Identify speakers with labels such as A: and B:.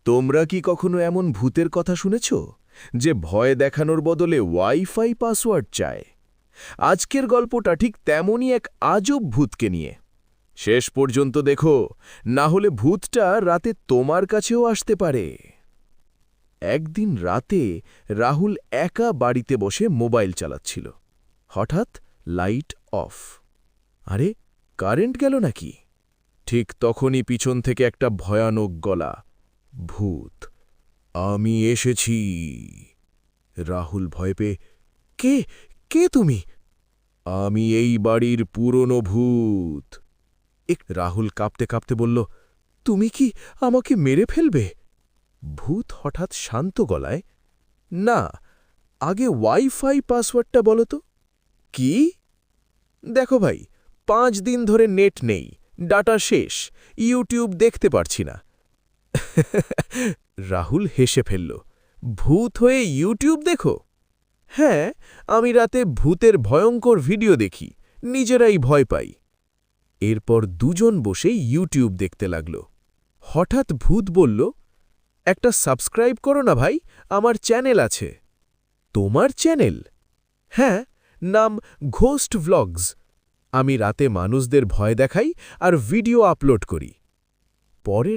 A: তোমরা কি কখনো এমন ভূতের কথা শুনেছ যে ভয় দেখানোর বদলে ওয়াইফাই পাসওয়ার্ড চায়? আজকের গল্পটা ঠিক তেমনই এক আজব ভূতকে নিয়ে। শেষ পর্যন্ত দেখো, না হলে ভূতটা রাতে তোমার কাছেও আসতে পারে। একদিন রাতে রাহুল একা বাড়িতে বসে মোবাইল চালাচ্ছিল। হঠাৎ লাইট অফ। আরে, কারেন্ট গেল নাকি? ঠিক তখনই পিছন থেকে একটা ভয়ানক গলা, ভূত, আমি এসেছি। রাহুল ভয় পেয়ে, কে কে তুমি? আমি এই বাড়ির পুরনো ভূত। রাহুল কাঁপতে কাঁপতে বলল, তুমি কি আমাকে মেরে ফেলবে? ভূত হঠাৎ শান্ত গলায়, না, আগে ওয়াইফাই পাসওয়ার্ডটা বলো তো। কি? দেখো ভাই, 5 দিন ধরে নেট নেই, ডাটা শেষ, ইউটিউব দেখতে পারছি না। রাহুল হেসে ফেলল, ভূত হয়ে ইউটিউব দেখো? হ্যাঁ, আমি রাতে ভূতের ভয়ঙ্কর ভিডিও দেখি, নিজেরাই ভয় পাই। এরপর দুজন বসে ইউটিউব দেখতে লাগল। হঠাৎ ভূত বলল, একটা সাবস্ক্রাইব করো না ভাই, আমার চ্যানেল আছে। তোমার চ্যানেল? হ্যাঁ, নাম ঘোস্ট ভ্লগস। আমি রাতে মানুষদের ভয় দেখাই আর ভিডিও আপলোড করি। পরের